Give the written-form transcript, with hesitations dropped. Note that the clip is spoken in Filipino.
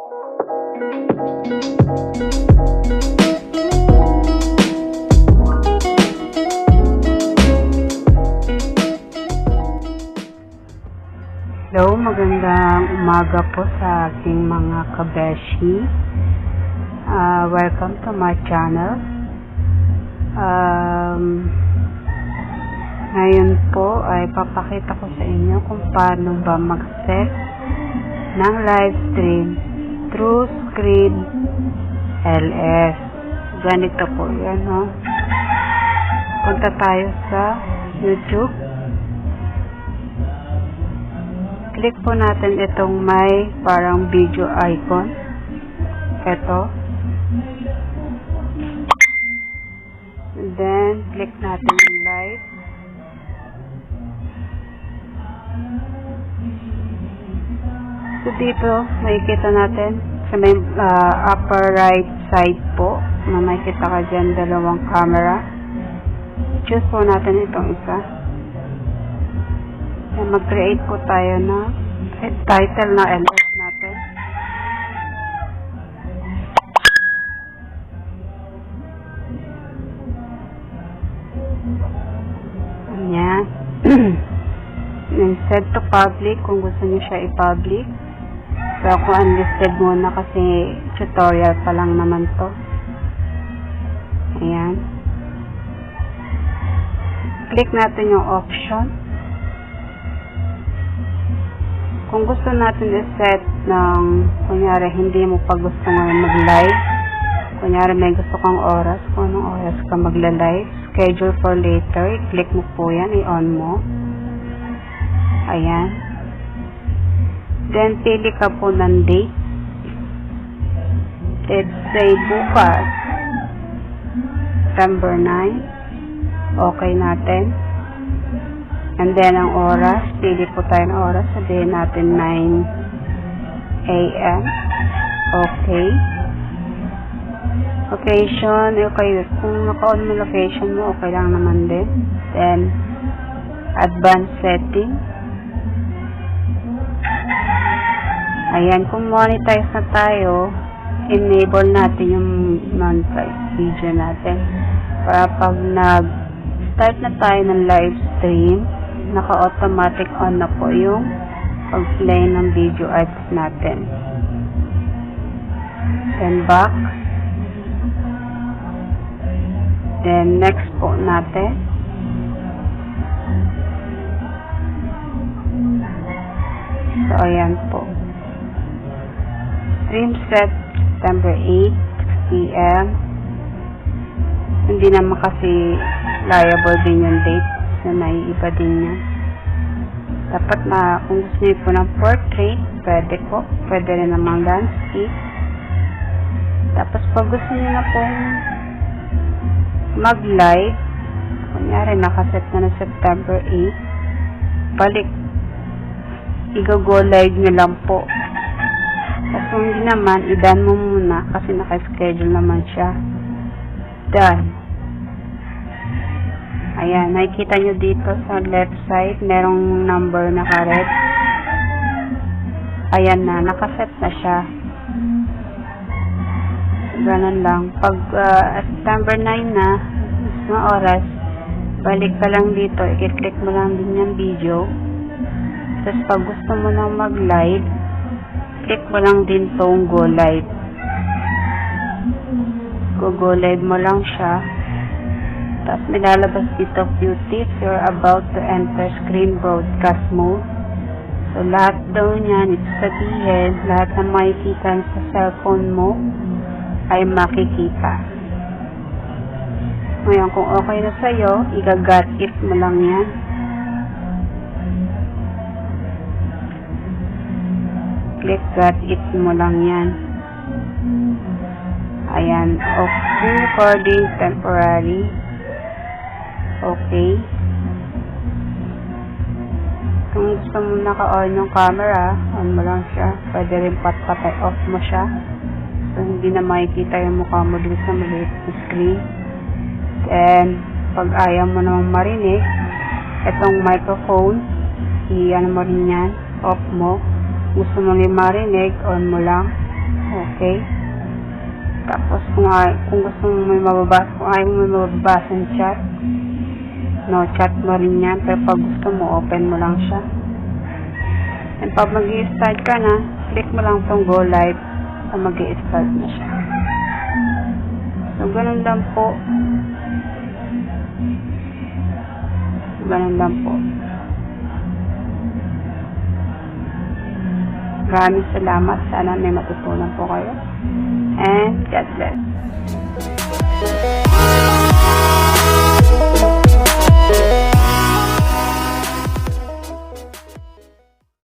Hello, magandang umaga po sa aking mga kabeshi. Welcome to my channel. Ngayon po ay papakita ko sa inyo kung paano ba mag-set ng live stream through screen LS. Ganito po yan, no? Punta tayo sa YouTube. Click po natin itong may parang video icon. Ito. And then, click natin yung live. So, dito, makikita natin sa may upper right side po, na makikita ka dyan dalawang camera. Choose po natin itong isa. Mag-create po tayo ng title na LS natin. Ayan. And set to public kung gusto niyo siya i-public. So, ako unlisted muna kasi tutorial pa lang naman to. Ayan. Click natin yung option. Kung gusto natin i-set ng, kunyari, hindi mo pa gusto ngayon mag-live, kunyari may gusto kang oras, kung anong oras ka magla-live, schedule for later, i-click mo po yan, i-on mo. Ayan. Then, pili ka po ng date. Let's say, bukas, September 9. Okay natin. And then, ang oras, pili po tayo ng oras. Sabihin natin 9 a.m. Okay. Location, okay. Kung naka-on mo location mo, okay lang naman din. Then, advanced setting. Ayan, kung monetize na tayo, enable natin yung monetize video natin. Para pag nag-start na tayo ng live stream, naka-automatic on na po yung pag-play ng video ads natin. Then back. Then next po natin. So ayan po. Stream set September 8 p.m. Hindi naman kasi liable din yung date na naiiba din niya. Dapat na, kung gusto niyo po ng portrait, pwede po. Pwede rin namang landscape. Tapos pag gusto niyo na pong mag-live, kunyari nakaset na ng September 8, balik. I-go live nyo lang po. Tapos kung hindi naman, i-done mo muna kasi naka-schedule naman siya. Done. Ayan, nakikita nyo dito sa left side, merong number naka-red. Ayan na, nakaset na siya. Ganun lang. Pag September 9 na, na oras, balik ka lang dito, i-click mo lang din yung video. Tapos pag gusto mo nang mag-live, click mo lang din tong go live. Go live mo lang siya. Tapos may lalabas dito few tips. You're about to enter screen broadcast mode. So lahat daw niyan, ito sabihin, lahat na makikita sa cellphone mo ay makikita. Ngayon, kung okay na sa'yo, i-got it mo lang yan. Click got it mo lang yan. Ayan. Okay. Recording temporary. Okay. Kung gusto mo naka-on yung camera, on mo lang siya. Pwede rin patay off mo siya. So, hindi na makikita yung mukha mo dito sa maliit na screen. Then, pag ayaw mo namang marinig, itong microphone, i-ano mo rin yan, off mo. Gusto mo rin marinig, on mo lang. okay? Tapos kung gusto mo may mababasa, kung ayaw mo may mababasa ng chat, no, chat mo rin yan. Pero pag gusto mo, open mo lang siya. And pag mag-i-start ka na, click mo lang itong go live at mag-i-start na siya. So, ganun lang po. Ganun lang po. Maraming salamat. Sana may matutunan po kayo. And God bless.